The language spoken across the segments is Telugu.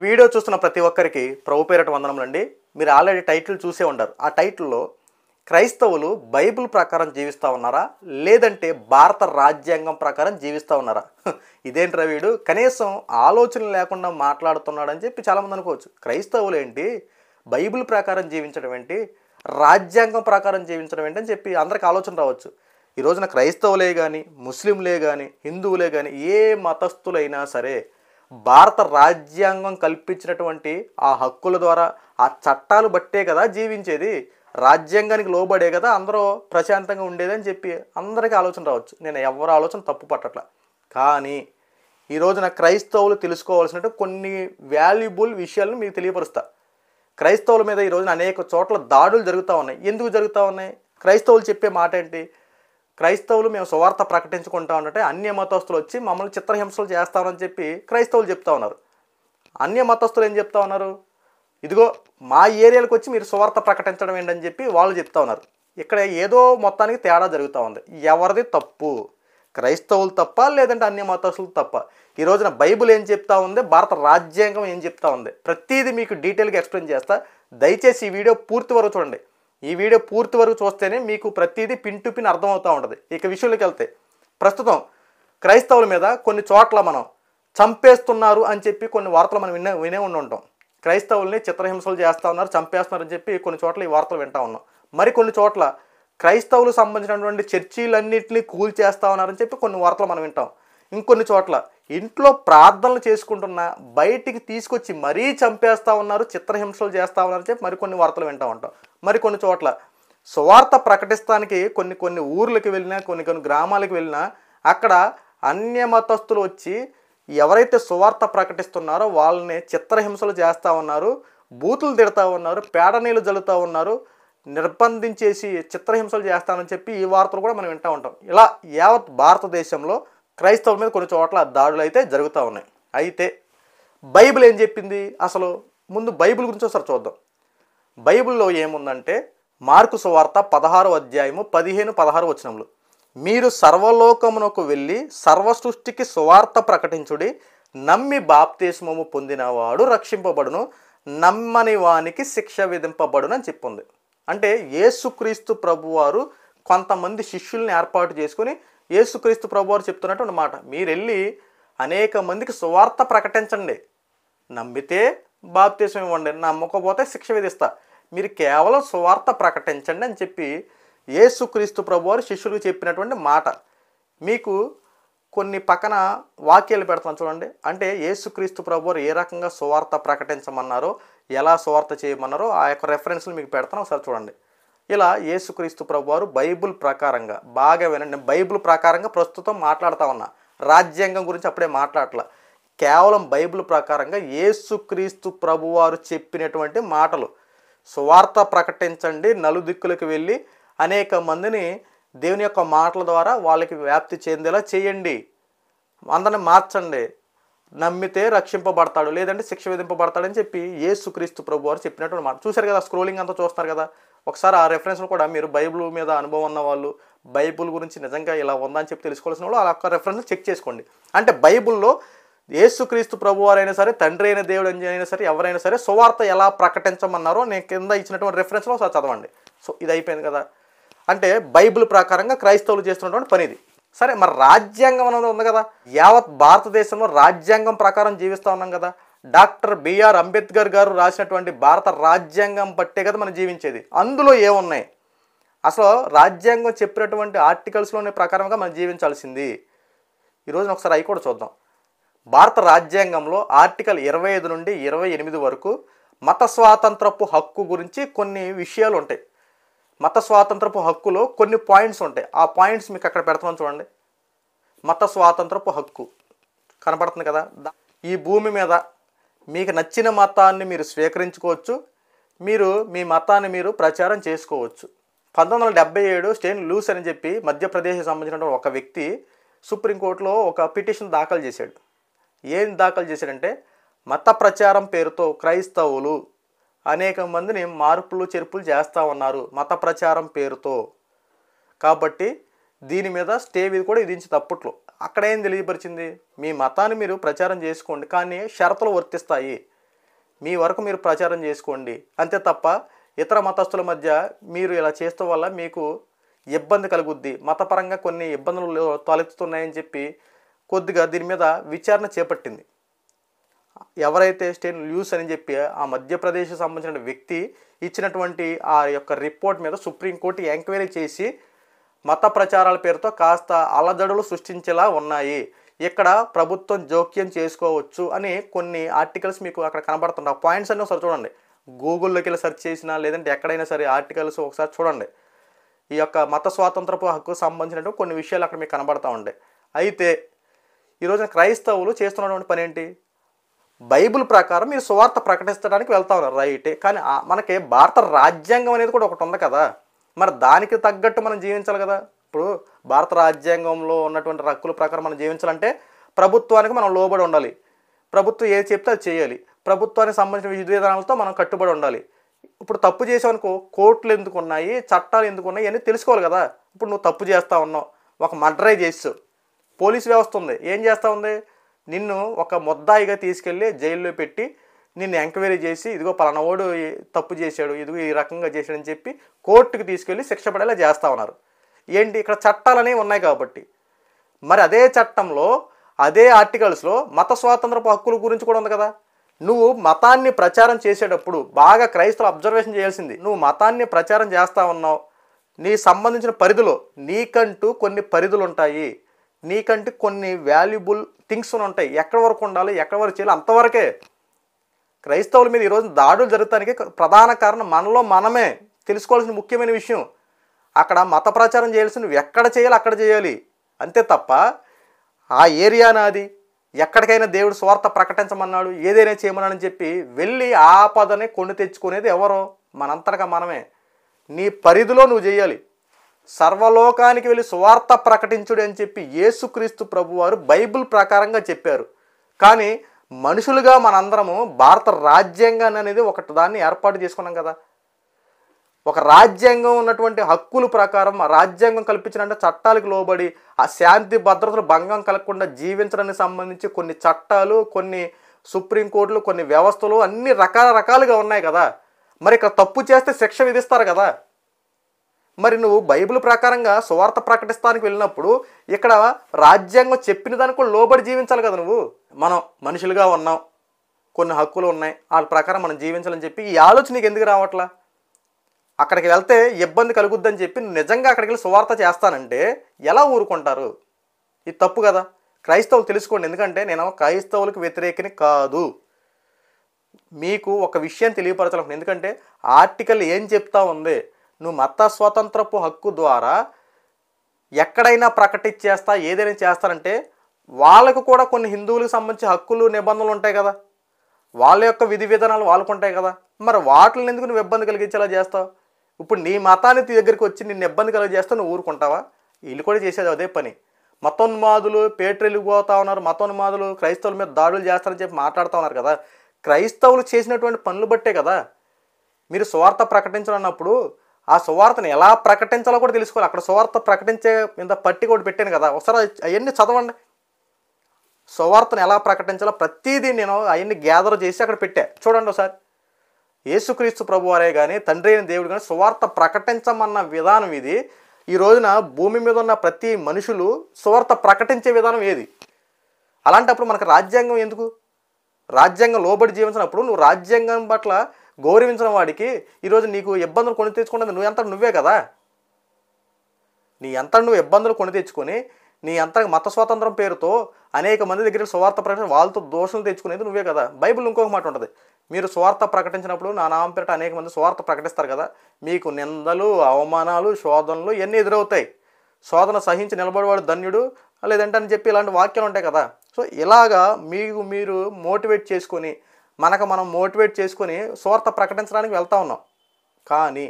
వీడియో చూస్తున్న ప్రతి ఒక్కరికి ప్రభు పేరట వందనములండి. మీరు ఆల్రెడీ టైటిల్ చూసే ఉంటారు. ఆ టైటిల్లో క్రైస్తవులు బైబిల్ ప్రకారం జీవిస్తూ ఉన్నారా, లేదంటే భారత రాజ్యాంగం ప్రకారం జీవిస్తూ ఉన్నారా? ఇదేంట్రా వీడు కనీసం ఆలోచన లేకుండా మాట్లాడుతున్నాడని చెప్పి చాలామంది అనుకోవచ్చు. క్రైస్తవులు ఏంటి, బైబిల్ ప్రకారం జీవించడం ఏంటి, రాజ్యాంగం ప్రకారం జీవించడం ఏంటి అని చెప్పి అందరికి ఆలోచన రావచ్చు. ఈ రోజున క్రైస్తవులే కానీ, ముస్లింలే కానీ, హిందువులే కానీ, ఏ మతస్థులైనా సరే భారత రాజ్యాంగం కల్పించినటువంటి ఆ హక్కుల ద్వారా, ఆ చట్టాలు బట్టే కదా జీవించేది, రాజ్యాంగానికి లోబడే కదా అందరూ ప్రశాంతంగా ఉండేదని చెప్పి అందరికీ ఆలోచన రావచ్చు. నేను ఎవరి ఆలోచన తప్పు పట్టట్ల. కానీ ఈ రోజున క్రైస్తవులు తెలుసుకోవాల్సిన కొన్ని వాల్యుబుల్ విషయాలను మీకు తెలియపరుస్తా. క్రైస్తవుల మీద ఈ రోజున అనేక చోట్ల దాడులు జరుగుతూ ఉన్నాయి. ఎందుకు జరుగుతూ ఉన్నాయి? క్రైస్తవులు చెప్పే మాట ఏంటి? క్రైస్తవులు మేము సువార్త ప్రకటించుకుంటా ఉంటే అన్య మతస్థులు వచ్చి మమ్మల్ని చిత్రహింసలు చేస్తామని చెప్పి క్రైస్తవులు చెప్తా ఉన్నారు. అన్య మతస్థులు ఏం చెప్తా ఉన్నారు? ఇదిగో మా ఏరియాలకు వచ్చి మీరు సువార్త ప్రకటించడం ఏంటని చెప్పి వాళ్ళు చెప్తా ఉన్నారు. ఇక్కడ ఏదో మొత్తానికి తేడా జరుగుతూ ఉంది. ఎవరిది తప్పు? క్రైస్తవులు తప్ప, లేదంటే అన్య మతస్థులు తప్ప? ఈ రోజున బైబిల్ ఏం చెప్తా ఉంది, భారత రాజ్యాంగం ఏం చెప్తా ఉంది, ప్రతిదీ మీకు డీటెయిల్గా ఎక్స్ప్లెయిన్ చేస్తా. దయచేసి ఈ వీడియో పూర్తి వరకు చూడండి. ఈ వీడియో పూర్తి వరకు చూస్తేనే మీకు ప్రతిదీ పిన్ టు పిన్ అర్థమవుతూ ఉంటుంది. ఇక విషయంలోకి వెళ్తే, ప్రస్తుతం క్రైస్తవుల మీద కొన్ని చోట్ల మనం చంపేస్తున్నారు అని చెప్పి కొన్ని వార్తలు మనం వినే ఉంటాం. క్రైస్తవుల్ని చిత్రహింసలు చేస్తూ ఉన్నారు, చంపేస్తున్నారని చెప్పి కొన్ని చోట్ల ఈ వార్తలు వింటూ ఉన్నాం. మరి కొన్ని చోట్ల క్రైస్తవులు సంబంధించినటువంటి చర్చీలన్నింటినీ కూల్చేస్తూ ఉన్నారని చెప్పి కొన్ని వార్తలు మనం వింటాం. ఇంకొన్ని చోట్ల ఇంట్లో ప్రార్థనలు చేసుకుంటున్న బయటికి తీసుకొచ్చి మరీ చంపేస్తూ ఉన్నారు, చిత్రహింసలు చేస్తూ ఉన్నారని చెప్పి మరికొన్ని వార్తలు వింటూ ఉంటాం. మరికొన్ని చోట్ల సువార్త ప్రకటిస్తానికి కొన్ని ఊర్లకు వెళ్ళినా, కొన్ని గ్రామాలకు వెళ్ళినా అక్కడ అన్య మతస్థులు వచ్చి ఎవరైతే సువార్త ప్రకటిస్తున్నారో వాళ్ళని చిత్రహింసలు చేస్తూ ఉన్నారు, బూతులు తిడతా ఉన్నారు, పేడ నీళ్ళు జల్లుతూ ఉన్నారు, నిర్బంధించేసి చిత్రహింసలు చేస్తానని చెప్పి ఈ వార్తలు కూడా మనం వింటూ ఉంటాం. ఇలా యావత్ భారతదేశంలో క్రైస్తవుల మీద కొన్ని చోట్ల దాడులు అయితే జరుగుతూ ఉన్నాయి. అయితే బైబిల్ ఏం చెప్పింది అసలు? ముందు బైబిల్ గురించి ఒకసారి చూద్దాం. బైబిల్లో ఏముందంటే, మార్కు సువార్త 16వ అధ్యాయము 15-16 వచనములు, మీరు సర్వలోకమునకు వెళ్ళి సర్వ సృష్టికి సువార్త ప్రకటించుడి, నమ్మి బాప్తిస్మము పొందినవాడు రక్షింపబడును, నమ్మని వానికి శిక్ష విధింపబడును అని చెప్పింది. అంటే యేసుక్రీస్తు ప్రభువారు కొంతమంది శిష్యుల్ని ఏర్పాటు చేసుకుని యేసుక్రీస్తు ప్రభువారు చెప్తున్నటువంటి మాట, మీరు వెళ్ళి అనేక మందికి సువార్త ప్రకటించండి, నమ్మితే బాప్తిస్మం ఇవ్వండి, నమ్మకపోతే శిక్ష విధిస్తా, మీరు కేవలం సువార్త ప్రకటించండి అని చెప్పి యేసుక్రీస్తు ప్రభువారు శిష్యులకు చెప్పినటువంటి మాట. మీకు కొన్ని పక్కన వాక్యాలు పెడతాను చూడండి. అంటే యేసుక్రీస్తు ప్రభువారు ఏ రకంగా సువార్త ప్రకటించమన్నారో, ఎలా సువార్త చేయమన్నారో ఆ యొక్క రెఫరెన్స్లు మీకు పెడతాను, ఒకసారి చూడండి. ఇలా యేసుక్రీస్తు ప్రభువారు బైబిల్ ప్రకారంగా, బాగా వినండి, నేను బైబిల్ ప్రకారంగా ప్రస్తుతం మాట్లాడుతూ ఉన్నా, రాజ్యాంగం గురించి అప్పుడే మాట్లాడట్లా, కేవలం బైబిల్ ప్రకారంగా యేసుక్రీస్తు ప్రభువారు చెప్పినటువంటి మాటలు. సువార్త ప్రకటించండి, నలుదిక్కులకు వెళ్ళి అనేక మందిని దేవుని యొక్క మాటల ద్వారా వాళ్ళకి వ్యాప్తి చెందేలా చేయండి, అందరిని మార్చండి, నమ్మితే రక్షింపబడతాడు, లేదంటే శిక్ష విధింపబడతాడని చెప్పి యేసుక్రీస్తు ప్రభువారు చెప్పినటువంటి మాట. చూశారు కదా, స్క్రోలింగ్ అంతా చూస్తున్నారు కదా. ఒకసారి ఆ రెఫరెన్స్లు కూడా మీరు బైబిల్ మీద అనుభవం ఉన్న వాళ్ళు, బైబిల్ గురించి నిజంగా ఇలా ఉందని చెప్పి తెలుసుకోవాల్సిన వాళ్ళు ఆ ఒక్క రెఫరెన్స్ చెక్ చేసుకోండి. అంటే బైబిల్లో యేసుక్రీస్తు ప్రభువారు అయినా సరే, తండ్రి అయిన దేవుడు అయినా సరే, ఎవరైనా సరే సువార్త ఎలా ప్రకటించమన్నారో నేను కింద ఇచ్చినటువంటి రెఫరెన్స్లో ఒకసారి చదవండి. సో ఇది అయిపోయింది కదా. అంటే బైబిల్ ప్రకారంగా క్రైస్తవులు చేస్తున్నటువంటి పని ఇది. సరే, మరి రాజ్యాంగం అనేది ఉంది కదా, యావత్ భారతదేశంలో రాజ్యాంగం ప్రకారం జీవిస్తూ ఉన్నాం కదా. డాక్టర్ బిఆర్ అంబేద్కర్ గారు రాసినటువంటి భారత రాజ్యాంగం బట్టే కదా మనం జీవించేది. అందులో ఏమున్నాయి అసలు? రాజ్యాంగం చెప్పినటువంటి ఆర్టికల్స్లోని ప్రకారంగా మనం జీవించాల్సింది. ఈరోజు ఒకసారి అవి కూడా చూద్దాం. భారత రాజ్యాంగంలో ఆర్టికల్ 25 నుండి 28 వరకు మత స్వాతంత్రపు హక్కు గురించి కొన్ని విషయాలు ఉంటాయి. మత స్వాతంత్రపు హక్కులో కొన్ని పాయింట్స్ ఉంటాయి. ఆ పాయింట్స్ మీకు అక్కడ పెడతామని చూడండి. మత స్వాతంత్రపు హక్కు కనపడుతుంది కదా. ఈ భూమి మీద మీకు నచ్చిన మతాన్ని మీరు స్వీకరించుకోవచ్చు, మీరు మీ మతాన్ని మీరు ప్రచారం చేసుకోవచ్చు. 1977 స్టేన్ లూస్ అని చెప్పి మధ్యప్రదేశ్కి సంబంధించిన ఒక వ్యక్తి సుప్రీంకోర్టులో ఒక పిటిషన్ దాఖలు చేశాడు. ఏం దాఖలు చేశాడంటే, మత ప్రచారం పేరుతో క్రైస్తవులు అనేక మందిని మార్పులు చేర్పులు చేస్తూ ఉన్నారు మత ప్రచారం పేరుతో, కాబట్టి దీని మీద స్టే కూడా విధించి తప్పట్లో. అక్కడ ఏం తెలియపరిచింది, మీ మతాన్ని మీరు ప్రచారం చేసుకోండి, కానీ షరతులు వర్తిస్తాయి. మీ వరకు మీరు ప్రచారం చేసుకోండి. అంతే తప్ప ఇతర మతస్థుల మధ్య మీరు ఇలా చేస్తూ వల్ల మీకు ఇబ్బంది కలుగుద్ది, మతపరంగా కొన్ని ఇబ్బందులు తలెత్తుతున్నాయని చెప్పి కొద్దిగా దీని మీద విచారణ చేపట్టింది. ఎవరైతే స్టేన్ ల్యూస్ అని చెప్పి ఆ మధ్యప్రదేశ్కి సంబంధించిన వ్యక్తి ఇచ్చినటువంటి ఆ యొక్క రిపోర్ట్ మీద సుప్రీంకోర్టు ఎంక్వైరీ చేసి మత ప్రచారాల పేరుతో కాస్త అలజడులు సృష్టించేలా ఉన్నాయి, ఇక్కడ ప్రభుత్వం జోక్యం చేసుకోవచ్చు అని కొన్ని ఆర్టికల్స్ మీకు అక్కడ కనబడుతుంటాయి. ఆ పాయింట్స్ అన్నీ ఒకసారి చూడండి, గూగుల్లోకి వెళ్ళి సెర్చ్ చేసినా లేదంటే ఎక్కడైనా సరే ఆర్టికల్స్ ఒకసారి చూడండి. ఈ యొక్క మత స్వాతంత్రపు హక్కుకు సంబంధించినటువంటి కొన్ని విషయాలు అక్కడ మీకు కనబడుతూ ఉంటాయి. అయితే ఈరోజున క్రైస్తవులు చేస్తున్నటువంటి పని ఏంటి? బైబిల్ ప్రకారం మీరు సువార్త ప్రకటించడానికి వెళ్తా ఉన్నారు, రైటే. కానీ మనకి భారత రాజ్యాంగం అనేది కూడా ఒకటి ఉంది కదా, మరి దానికి తగ్గట్టు మనం జీవించాలి కదా. ఇప్పుడు భారత రాజ్యాంగంలో ఉన్నటువంటి హక్కుల ప్రకారం మనం జీవించాలంటే ప్రభుత్వానికి మనం లోబడి ఉండాలి, ప్రభుత్వం ఏది చెప్తే అది చేయాలి, ప్రభుత్వానికి సంబంధించిన విధి విధానాలతో మనం కట్టుబడి ఉండాలి. ఇప్పుడు తప్పు చేసావనుకో కోర్టులు ఎందుకు ఉన్నాయి, చట్టాలు ఎందుకు ఉన్నాయి ఇవన్నీ తెలుసుకోవాలి కదా. ఇప్పుడు నువ్వు తప్పు చేస్తూ ఉన్నావు, ఒక మర్డరే చేసావు, పోలీస్ వ్యవస్థ ఉంది, ఏం చేస్తూ ఉంది? నిన్ను ఒక ముద్దాయిగా తీసుకెళ్ళి జైల్లో పెట్టి నిన్ను ఎంక్వైరీ చేసి ఇదిగో పలానావాడు తప్పు చేశాడు, ఇదిగో ఈ రకంగా చేశాడని చెప్పి కోర్టుకు తీసుకెళ్ళి శిక్ష పడేలా చేస్తూ ఉన్నారు. ఏంటి? ఇక్కడ చట్టాలు అనేవి ఉన్నాయి కాబట్టి. మరి అదే చట్టంలో అదే ఆర్టికల్స్లో మత స్వాతంత్రపు హక్కుల గురించి కూడా ఉంది కదా. నువ్వు మతాన్ని ప్రచారం చేసేటప్పుడు బాగా క్రైస్తవులు అబ్జర్వేషన్ చేయాల్సింది, నువ్వు మతాన్ని ప్రచారం చేస్తూ ఉన్నావు, నీ సంబంధించిన పరిధిలో నీకంటూ కొన్ని పరిధులు ఉంటాయి, నీకంటూ కొన్ని వాల్యుబుల్ థింగ్స్ ఉంటాయి. ఎక్కడి వరకు ఉండాలి, ఎక్కడి వరకు చేయాలి అంతవరకే. క్రైస్తవుల మీద ఈరోజు దాడులు జరుగుతానికి ప్రధాన కారణం మనలో మనమే తెలుసుకోవాల్సిన ముఖ్యమైన విషయం. అక్కడ మత ప్రచారం చేయాల్సి నువ్వు ఎక్కడ చేయాలి అక్కడ చేయాలి, అంతే తప్ప ఆ ఏరియా నాది, ఎక్కడికైనా దేవుడు స్వార్థ ప్రకటించమన్నాడు, ఏదైనా చేయమన్నాడని చెప్పి వెళ్ళి ఆపదనే కొని తెచ్చుకునేది ఎవరో? మనంతటగా మనమే. నీ పరిధిలో నువ్వు చేయాలి. సర్వలోకానికి వెళ్ళి సువార్త ప్రకటించుడు అని చెప్పి యేసుక్రీస్తు ప్రభువారు బైబిల్ ప్రకారంగా చెప్పారు. కానీ మనుషులుగా మనందరము భారత రాజ్యాంగాన్ని అనేది ఒకటి దాన్ని ఏర్పాటు చేసుకున్నాం కదా. ఒక రాజ్యాంగం ఉన్నటువంటి హక్కుల ప్రకారం ఆ రాజ్యాంగం కల్పించిన చట్టాలకు లోబడి ఆ శాంతి భద్రతలు భంగం కలగకుండా జీవించడానికి సంబంధించి కొన్ని చట్టాలు, కొన్ని సుప్రీంకోర్టులు, కొన్ని వ్యవస్థలు అన్ని రకాలుగా ఉన్నాయి కదా. మరి ఇక్కడ తప్పు చేస్తే శిక్ష విధిస్తారు కదా. మరి నువ్వు బైబిల్ ప్రకారంగా సువార్త ప్రకటిస్తానికి వెళ్ళినప్పుడు ఇక్కడ రాజ్యాంగం చెప్పిన దానికి కూడా లోబడి జీవించాలి కదా. నువ్వు మనం మనుషులుగా ఉన్నాం, కొన్ని హక్కులు ఉన్నాయి, వాళ్ళ ప్రకారం మనం జీవించాలని చెప్పి ఈ ఆలోచన నీకు ఎందుకు రావట్లా? అక్కడికి వెళ్తే ఇబ్బంది కలుగుద్దని చెప్పి నిజంగా అక్కడికి వెళ్ళి సువార్త చేస్తానంటే ఎలా ఊరుకుంటారు? ఇది తప్పు కదా. క్రైస్తవులు తెలుసుకోండి, ఎందుకంటే నేను క్రైస్తవులకు వ్యతిరేకిని కాదు, మీకు ఒక విషయం తెలియపరచాలనుకున్నాను. ఎందుకంటే ఆర్టికల్ ఏం చెప్తా ఉంది, నువ్వు మత స్వాతంత్రపు హక్కు ద్వారా ఎక్కడైనా ప్రకటించేస్తా ఏదైనా చేస్తానంటే వాళ్ళకు కూడా కొన్ని హిందువులకు సంబంధించి హక్కులు నిబంధనలు ఉంటాయి కదా, వాళ్ళ యొక్క విధి విధానాలు వాళ్ళకు ఉంటాయి కదా. మరి వాటిని ఎందుకు నువ్వు ఇబ్బంది కలిగించేలా చేస్తావు? ఇప్పుడు నీ మతానికి దగ్గరికి వచ్చి నిన్ను ఇబ్బంది కలిగజేస్తే నువ్వు ఊరుకుంటావా? వీళ్ళు కూడా చేసేది అదే పని. మతోన్మాదులు పేటరెళ్ళి పోతా ఉన్నారు, మతోన్మాదులు క్రైస్తవుల మీద దాడులు చేస్తారని చెప్పి మాట్లాడుతూ ఉన్నారు కదా. క్రైస్తవులు చేసినటువంటి పనులు బట్టే కదా మీరు సువార్త ప్రకటించాలన్నప్పుడు ఆ సువార్తను ఎలా ప్రకటించాలో కూడా తెలుసుకోవాలి. అక్కడ సువార్త ప్రకటించే ఇంత పట్టి కూడా పెట్టాను కదా, ఒకసారి అవన్నీ చదవండి. సువార్తను ఎలా ప్రకటించాలో ప్రతిదీ నేను అవన్నీ గ్యాదర్ చేసి అక్కడ పెట్టా, చూడండి ఒకసారి. యేసుక్రీస్తు ప్రభువారే కానీ తండ్రి అయిన దేవుడు కానీ సువార్త ప్రకటించమన్న విధానం ఇది. ఈ రోజున భూమి మీద ఉన్న ప్రతి మనుషులు సువార్త ప్రకటించే విధానం ఏది? అలాంటప్పుడు మనకు రాజ్యాంగం ఎందుకు? రాజ్యాంగం లోబడి జీవించినప్పుడు నువ్వు రాజ్యాంగం పట్ల గౌరవించిన వాడికి ఈరోజు నీకు ఇబ్బందులు కొని తెచ్చుకున్నది నువ్వే కదా. నీ అంతా నువ్వు ఇబ్బందులు కొని తెచ్చుకొని నీ అంతా మత స్వాతంత్రం పేరుతో అనేక మంది దగ్గర సువార్త ప్రకటన వాళ్ళతో దోషులు తెచ్చుకునేది నువ్వే కదా. బైబిల్ ఇంకొక మాట ఉంటుంది, మీరు సువార్త ప్రకటించినప్పుడు నా నామం పేరిట అనేక మంది సువార్త ప్రకటిస్తారు కదా, మీకు నిందలు, అవమానాలు, శోధనలు ఇవన్నీ ఎదురవుతాయి. శోధన సహించి నిలబడేవాడు ధన్యుడు, లేదంటే అని చెప్పి ఇలాంటి వాక్యాలు ఉంటాయి కదా. సో ఇలాగా మీరు మోటివేట్ చేసుకొని మనం మోటివేట్ చేసుకొని సువార్త ప్రకటించడానికి వెళ్తూ ఉన్నాం. కానీ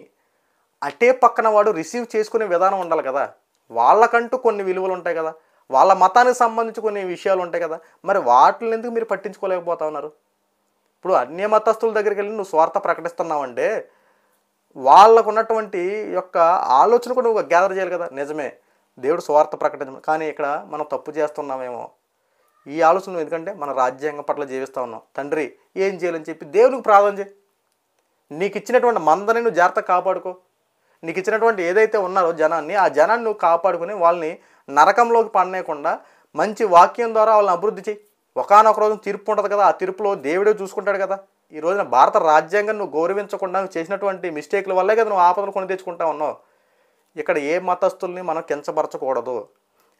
అటే పక్కన వాడు రిసీవ్ చేసుకునే విధానం ఉండాలి కదా. వాళ్ళకంటూ కొన్ని విలువలు ఉంటాయి కదా, వాళ్ళ మతానికి సంబంధించి కొన్ని విషయాలు ఉంటాయి కదా. మరి వాటిని ఎందుకు మీరు పట్టించుకోలేకపోతా ఉన్నారు? ఇప్పుడు అన్య మతస్థుల దగ్గరికి వెళ్ళి నువ్వు స్వార్థ ప్రకటిస్తున్నావంటే వాళ్ళకు ఉన్నటువంటి యొక్క ఆలోచన కూడా నువ్వు గ్యాదర్ చేయాలి కదా. నిజమే, దేవుడు స్వార్థ ప్రకటించ, కానీ ఇక్కడ మనం తప్పు చేస్తున్నామేమో, ఈ ఆలోచన ఎందుకంటే మన రాజ్యాంగం పట్ల జీవిస్తూ ఉన్నాం. తండ్రి ఏం చేయాలని చెప్పి దేవునికి ప్రార్థన చేయి. నీకు ఇచ్చినటువంటి మందని నువ్వు జాగ్రత్తగా కాపాడుకో. నీకు ఇచ్చినటువంటి ఏదైతే ఉన్నారో జనాన్ని, ఆ జనాన్ని నువ్వు కాపాడుకుని వాళ్ళని నరకంలోకి పడనేయకుండా మంచి వాక్యం ద్వారా వాళ్ళని అభివృద్ధి చేయి. ఒకానొక రోజు తీర్పు ఉంటుంది కదా, ఆ తీర్పులో దేవుడే చూసుకుంటాడు కదా. ఈ రోజున భారత రాజ్యాంగం నువ్వు గౌరవించకుండా నువ్వు చేసినటువంటి మిస్టేక్ల వల్లే కదా నువ్వు ఆపదలు కొని తెచ్చుకుంటా ఉన్నావు. ఇక్కడ ఏ మతస్థుల్ని మనం కించపరచకూడదు.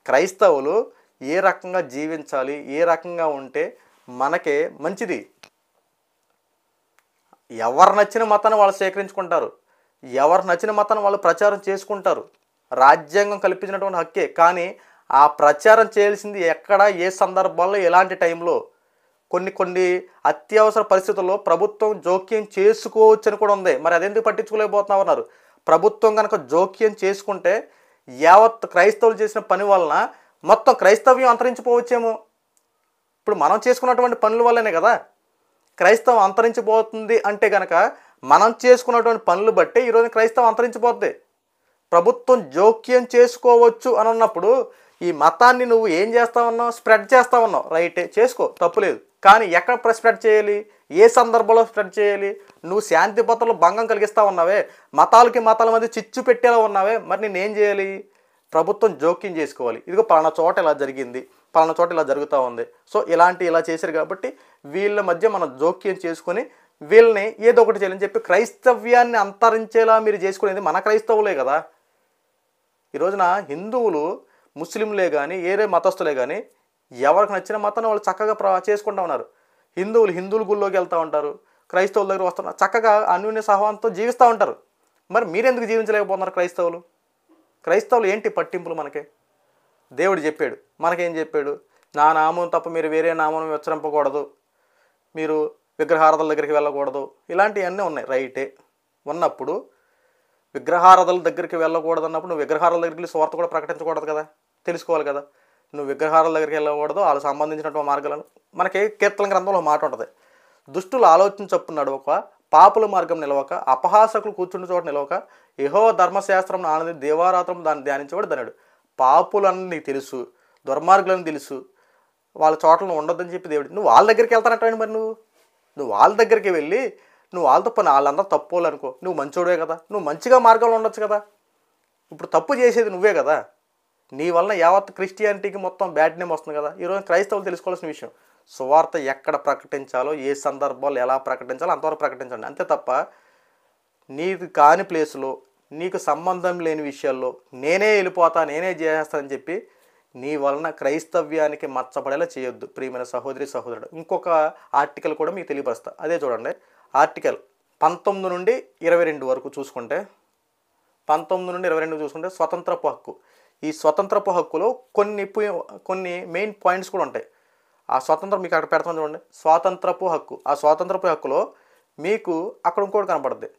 క్రైస్తవులు ఏ రకంగా జీవించాలి, ఏ రకంగా ఉంటే మనకే మంచిది. ఎవరు నచ్చిన మతాన్ని వాళ్ళు స్వీకరించుకుంటారు, ఎవరు నచ్చిన మతాన్ని వాళ్ళు ప్రచారం చేసుకుంటారు. రాజ్యాంగం కల్పించినటువంటి హక్కే. కానీ ఆ ప్రచారం చేయాల్సింది ఎక్కడ, ఏ సందర్భాల్లో, ఎలాంటి టైంలో. కొన్ని అత్యవసర పరిస్థితుల్లో ప్రభుత్వం జోక్యం చేసుకోవచ్చని కూడా ఉంది. మరి అదెందుకు పట్టించుకోలేకపోతున్నా ఉన్నారు. ప్రభుత్వం కనుక జోక్యం చేసుకుంటే యావత్ క్రైస్తవులు చేసిన పని వలన మొత్తం క్రైస్తవ్యం అంతరించిపోవచ్చేమో. ఇప్పుడు మనం చేసుకున్నటువంటి పనుల వల్లనే కదా క్రైస్తవం అంతరించిపోతుంది. అంటే కనుక మనం చేసుకున్నటువంటి పనులు బట్టి ఈరోజు క్రైస్తవం అంతరించిపోద్ది. ప్రభుత్వం జోక్యం చేసుకోవచ్చు అని అన్నప్పుడు ఈ మతాన్ని నువ్వు ఏం చేస్తా ఉన్నావు, స్ప్రెడ్ చేస్తా ఉన్నావు. రైటే, చేసుకో, తప్పులేదు. కానీ ఎక్కడ స్ప్రెడ్ చేయాలి, ఏ సందర్భంలో స్ప్రెడ్ చేయాలి? నువ్వు శాంతి భద్రతలు భంగం కలిగిస్తూ ఉన్నావే, మతాలకి మతాల మధ్య చిచ్చు పెట్టేలా ఉన్నావే, మరి నేనేం చేయాలి? ప్రభుత్వం జోక్యం చేసుకోవాలి. ఇదిగో పలానా చోట ఇలా జరిగింది, పలానా చోట ఇలా జరుగుతూ ఉంది, సో ఇలా చేశారు కాబట్టి వీళ్ళ మధ్య మనం జోక్యం చేసుకొని వీళ్ళని ఏదో ఒకటి చేయాలని చెప్పి క్రైస్తవ్యాన్ని అంతరించేలా మీరు చేసుకునేది మన క్రైస్తవులే కదా. ఈ రోజున హిందువులు, ముస్లింలే కానీ ఏరే మతస్థులే కానీ ఎవరికి నచ్చిన మతాన్ని వాళ్ళు చక్కగా చేసుకుంటూ ఉన్నారు. హిందువుల గుళ్ళోకి వెళ్తూ ఉంటారు, క్రైస్తవుల దగ్గర వస్తున్నారు, చక్కగా అన్యోన్య సహవాసంతో జీవిస్తూ ఉంటారు. మరి మీరెందుకు జీవించలేకపోతున్నారు? క్రైస్తవులు ఏంటి పట్టింపులు మనకే? దేవుడు చెప్పాడు, మనకేం చెప్పాడు? నా నామం తప్ప మీరు వేరే నామం ఉచ్చరింపకూడదు, మీరు విగ్రహారాధనల దగ్గరికి వెళ్ళకూడదు, ఇలాంటివన్నీ ఉన్నాయి. రైటే. ఉన్నప్పుడు విగ్రహారాధనల దగ్గరికి వెళ్ళకూడదు అన్నప్పుడు నువ్వు విగ్రహారాధనల దగ్గరికి వెళ్ళి స్వార్థ కూడా ప్రకటించకూడదు కదా, తెలుసుకోవాలి కదా. నువ్వు విగ్రహారాల దగ్గరికి వెళ్ళకూడదు, వాళ్ళకి సంబంధించినటువంటి మార్గాలను మనకి కీర్తన గ్రంథంలో మాట ఉంటుంది. దుష్టులు ఆలోచన చొప్పున నడవక, పాపుల మార్గం నిలవక, అపహాసకులు కూర్చున్న చోట నిలవక, యెహోవా ధర్మశాస్త్రం ఆనంది దేవారాత్రం దాన్ని ధ్యానించేవాడు ధనుడు. పాపులన్నీ నీకు తెలుసు, దుర్మార్గులని తెలుసు, వాళ్ళ చోట్లను ఉండొద్దని చెప్పి దేవుడు. నువ్వు వాళ్ళ దగ్గరికి వెళ్తానట్టు. మరి నువ్వు వాళ్ళ దగ్గరికి వెళ్ళి నువ్వు వాళ్ళతో పని వాళ్ళందరూ తప్పులు అనుకో, నువ్వు మంచోడే కదా, నువ్వు మంచిగా మార్గంలో ఉండొచ్చు కదా. ఇప్పుడు తప్పు చేసేది నువ్వే కదా, నీ వలన యావత్ క్రిస్టియానిటీకి మొత్తం బ్యాడ్ నేమ్ వస్తుంది కదా. ఈరోజు క్రైస్తవులు తెలుసుకోవాల్సిన విషయం, సువార్త ఎక్కడ ప్రకటించాలో, ఏ సందర్భాల్లో ఎలా ప్రకటించాలో అంతవరకు ప్రకటించండి. అంతే తప్ప నీకు కాని ప్లేసులో, నీకు సంబంధం లేని విషయాల్లో నేనే వెళ్ళిపోతా, నేనే చేసేస్తానని చెప్పి నీ వలన క్రైస్తవ్యానికి మచ్చపడేలా చేయొద్దు ప్రియమైన సహోదరి సహోదరుడు. ఇంకొక ఆర్టికల్ కూడా మీకు తెలియపరుస్తా, అదే చూడండి. ఆర్టికల్ 19 నుండి 22 వరకు చూసుకుంటే, 19 నుండి 22 చూసుకుంటే స్వతంత్రపు హక్కు. ఈ స్వతంత్రపు హక్కులో కొన్ని మెయిన్ పాయింట్స్ కూడా ఉంటాయి. ఆ స్వతంత్రం మీకు అక్కడ పెడతాం చూడండి, స్వాతంత్రపు హక్కు. ఆ స్వాతంత్రపు హక్కులో మీకు అక్కడ ఇంకోటి కనపడుతుంది,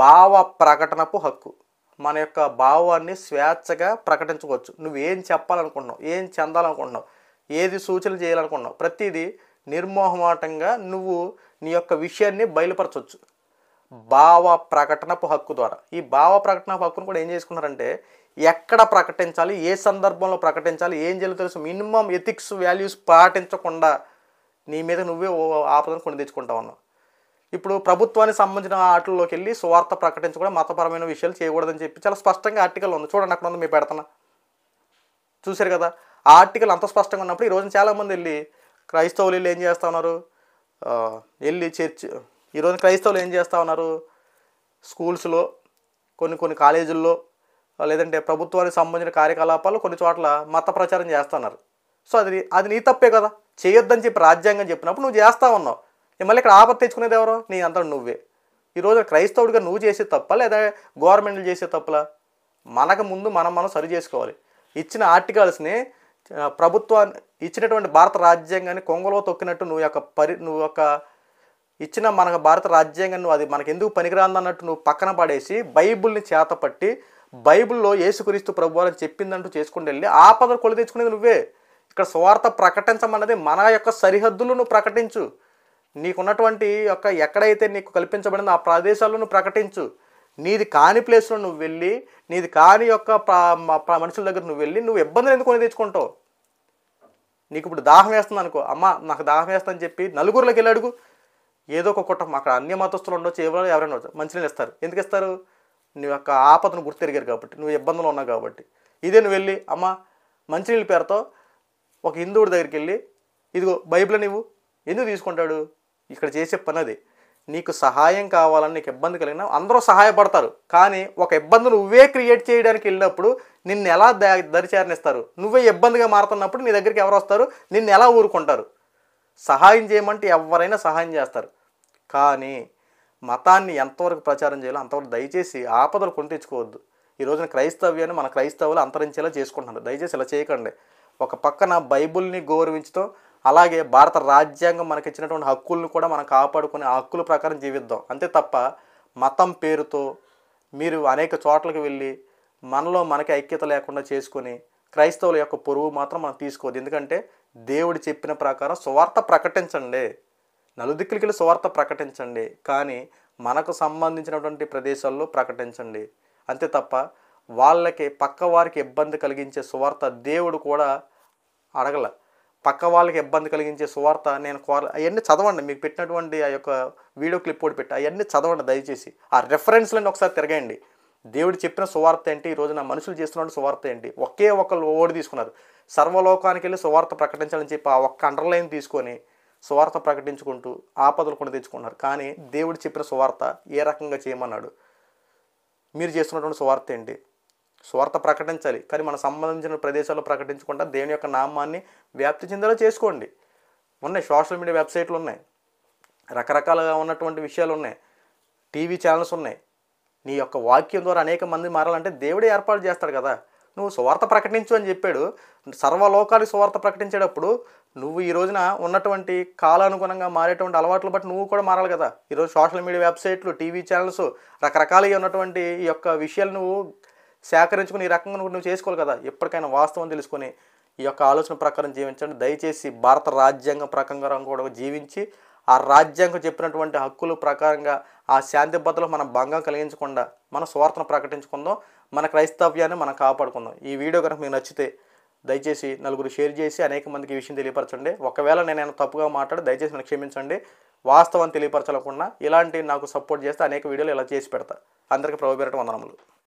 భావ ప్రకటనపు హక్కు. మన యొక్క భావాన్ని స్వేచ్ఛగా ప్రకటించుకోవచ్చు. నువ్వేం చెప్పాలనుకుంటున్నావు, ఏం చెందాలనుకుంటున్నావు, ఏది సూచనలు చేయాలనుకుంటున్నావు, ప్రతిదీ నిర్మోహమాటంగా నువ్వు నీ యొక్క విషయాన్ని బయలుపరచవచ్చు భావ ప్రకటనపు హక్కు ద్వారా. ఈ భావ ప్రకటనపు హక్కును కూడా ఏం చేసుకున్నారంటే, ఎక్కడ ప్రకటించాలి, ఏ సందర్భంలో ప్రకటించాలి, ఏం చేయాలో తెలుసు, మినిమం ఎథిక్స్ వాల్యూస్ పాటించకుండా నీ మీద నువ్వే ఆపదను కొని తెచ్చుకుంటా ఉన్నావు. ఇప్పుడు ప్రభుత్వానికి సంబంధించిన వాటిల్లోకి వెళ్ళి సువార్త ప్రకటించకూడదు, మతపరమైన విషయాలు చేయకూడదని చెప్పి చాలా స్పష్టంగా ఆర్టికల్ ఉంది. చూడండి, అక్కడ ఉంది, మీరు పెడతాను, చూశారు కదా. ఆ ఆర్టికల్ అంత స్పష్టంగా ఉన్నప్పుడు ఈ రోజున చాలామంది వెళ్ళి క్రైస్తవులు వెళ్ళి ఏం చేస్తూ ఉన్నారు, వెళ్ళి ఈరోజు క్రైస్తవులు ఏం చేస్తూ ఉన్నారు, స్కూల్స్లో, కొన్ని కాలేజీల్లో, లేదంటే ప్రభుత్వానికి సంబంధించిన కార్యకలాపాలు కొన్ని చోట్ల మత ప్రచారం చేస్తున్నారు. సో అది నీ తప్పే కదా, చేయొద్దని చెప్పి రాజ్యాంగం చెప్పినప్పుడు నువ్వు చేస్తూ ఉన్నావు. మళ్ళీ ఇక్కడ ఆపత్తి తెచ్చుకునేది ఎవరో, నీ అంతా నువ్వే. ఈరోజు క్రైస్తవుడిగా నువ్వు చేసే తప్ప లేదా గవర్నమెంట్లు చేసే తప్పులా? మనకు ముందు మనం సరి చేసుకోవాలి. ఇచ్చిన ఆర్టికల్స్ని ప్రభుత్వాన్ని ఇచ్చినటువంటి భారత రాజ్యాంగాన్ని కొంగలో తొక్కినట్టు నువ్వు యొక్క ఇచ్చిన మన భారత రాజ్యాంగాన్ని అది మనకు ఎందుకు పనికిరాందన్నట్టు నువ్వు పక్కన పడేసి బైబిల్ని చేతపట్టి బైబిల్లో యేసుక్రీస్తు ప్రభువు అని చెప్పిందంటూ చేసుకుని వెళ్ళి ఆపదలు కొలి తెచ్చుకునేది నువ్వే. ఇక్కడ సువార్త ప్రకటించమన్నది మన యొక్క సరిహద్దులు నువ్వు ప్రకటించు. నీకున్నటువంటి యొక్క ఎక్కడైతే నీకు కల్పించబడిందో ఆ ప్రదేశాల్లో నువ్వు ప్రకటించు. నీది కాని ప్లేస్లో నువ్వు వెళ్ళి, నీది కాని యొక్క మనుషుల దగ్గర నువ్వు వెళ్ళి నువ్వు ఇబ్బందులు ఎందుకు కొని తెచ్చుకుంటావు? నీకు ఇప్పుడు దాహం వేస్తుంది అనుకో, అమ్మ నాకు దాహం వేస్తుందని చెప్పి నలుగురిలోకి వెళ్ళి అడుగు. ఏదో ఒక కుటుంబం, అక్కడ అన్య మతస్థులు ఉండొచ్చు, ఎవరైనా ఉండొచ్చు, మంచినీళ్ళు ఇస్తారు. ఎందుకు ఇస్తారు? నీ యొక్క ఆపదను గుర్తెరిగారు కాబట్టి, నువ్వు ఇబ్బందులు ఉన్నావు కాబట్టి. ఇదే నువ్వు వెళ్ళి అమ్మ మంచినీళ్ళ పేరుతో ఒక హిందువుడి దగ్గరికి వెళ్ళి ఇదిగో బైబిల్ నీవు ఎందుకు తీసుకుంటాడు? ఇక్కడ చేసే పని అది. నీకు సహాయం కావాలని, నీకు ఇబ్బంది కలిగినా అందరూ సహాయపడతారు, కానీ ఒక ఇబ్బంది నువ్వే క్రియేట్ చేయడానికి వెళ్ళినప్పుడు నిన్ను ఎలా దరిచేరనిస్తారు? నువ్వే ఇబ్బందిగా మారుతున్నప్పుడు నీ దగ్గరికి ఎవరు వస్తారు? నిన్ను ఎలా ఊరుకుంటారు? సహాయం చేయమంటే ఎవరైనా సహాయం చేస్తారు, కానీ మతాన్ని ఎంతవరకు ప్రచారం చేయాలో అంతవరకు దయచేసి ఆపదలు కొని తెచ్చుకోవద్దు. ఈ రోజున క్రైస్తవ్యాన్ని మన క్రైస్తవులు అంతరించేలా చేసుకుంటున్నారు. దయచేసి ఇలా చేయకండి. ఒక పక్కన బైబుల్ని గౌరవించడం, అలాగే భారత రాజ్యాంగం మనకి ఇచ్చినటువంటి హక్కులను కూడా మనం కాపాడుకుని ఆ హక్కుల ప్రకారం జీవిద్దాం. అంతే తప్ప మతం పేరుతో మీరు అనేక చోట్లకి వెళ్ళి మనలో మనకి ఐక్యత లేకుండా చేసుకొని క్రైస్తవుల యొక్క పొరుగు మాత్రం మనం తీసుకోవద్దు. ఎందుకంటే దేవుడు చెప్పిన ప్రకారం సువార్త ప్రకటించండి, నలుదిక్కులకి సువార్త ప్రకటించండి, కానీ మనకు సంబంధించినటువంటి ప్రదేశాల్లో ప్రకటించండి. అంతే తప్ప వాళ్ళకి పక్క వారికి ఇబ్బంది కలిగించే సువార్త దేవుడు కూడా అడగల. పక్క వాళ్ళకి ఇబ్బంది కలిగించే సువార్త నేను అవన్నీ చదవండి. మీకు పెట్టినటువంటి ఆ యొక్క వీడియో క్లిప్ కూడా పెట్టి అవన్నీ చదవండి దయచేసి. ఆ రెఫరెన్స్లను ఒకసారి తిరగండి. దేవుడు చెప్పిన సువార్త ఏంటి, ఈ రోజున మనుషులు చేస్తున్న సువార్త ఏంటి? ఒకే ఒకళ్ళు ఓడి తీసుకున్నారు. సర్వలోకానికి వెళ్ళి సువార్త ప్రకటించాలని చెప్పి ఆ ఒక్క అండర్లైన్ తీసుకొని సువార్త ప్రకటించుకుంటూ ఆపదలు కొని తెచ్చుకున్నారు. కానీ దేవుడు చెప్పిన సువార్త ఏ రకంగా చేయమన్నాడు? మీరు చేస్తున్నటువంటి సువార్త ఏంటి? సువార్త ప్రకటించాలి, కానీ మన సంబంధించిన ప్రదేశాల్లో ప్రకటించకుండా దేవుని యొక్క నామాన్ని వ్యాప్తి చెందేలా చేసుకోండి. ఉన్నాయి, సోషల్ మీడియా వెబ్సైట్లు ఉన్నాయి, రకరకాలుగా ఉన్నటువంటి విషయాలు ఉన్నాయి, టీవీ ఛానల్స్ ఉన్నాయి. నీ యొక్క వాక్యం ద్వారా అనేక మంది మారాలంటే దేవుడే ఏర్పాటు చేస్తాడు కదా. నువ్వు సువార్త ప్రకటించు అని చెప్పాడు. సర్వలోకానికి సువార్త ప్రకటించేటప్పుడు నువ్వు ఈ రోజున ఉన్నటువంటి కాలానుగుణంగా మారేటువంటి అలవాట్లు బట్టి నువ్వు కూడా మారాలి కదా. ఈరోజు సోషల్ మీడియా వెబ్సైట్లు, టీవీ ఛానల్స్, రకరకాలుగా ఉన్నటువంటి ఈ యొక్క విషయాలు నువ్వు సేకరించుకుని ఈ రకంగా నువ్వు చేసుకోవాలి కదా. ఎప్పటికైనా వాస్తవం తెలుసుకొని ఈ యొక్క ఆలోచన ప్రకారం జీవించండి. దయచేసి భారత రాజ్యాంగం ప్రకారం కూడా జీవించి ఆ రాజ్యాంగం చెప్పినటువంటి హక్కుల ప్రకారంగా ఆ శాంతి భద్రతలు మనం భంగం కలిగించకుండా మన స్వార్థను ప్రకటించుకుందాం, మన క్రైస్తవ్యాన్ని మనం కాపాడుకుందాం. ఈ వీడియో కనుక మీకు నచ్చితే దయచేసి నలుగురు షేర్ చేసి అనేక మందికి ఈ విషయం తెలియపరచండి. ఒకవేళ నేను తప్పుగా మాట్లాడి దయచేసి నాకు క్షమించండి. వాస్తవాన్ని తెలియపరచాలకుండా ఇలాంటి నాకు సపోర్ట్ చేస్తే అనేక వీడియోలు ఇలా చేసి పెడతా. అందరికీ ప్రభువు పేరిట వందనములు.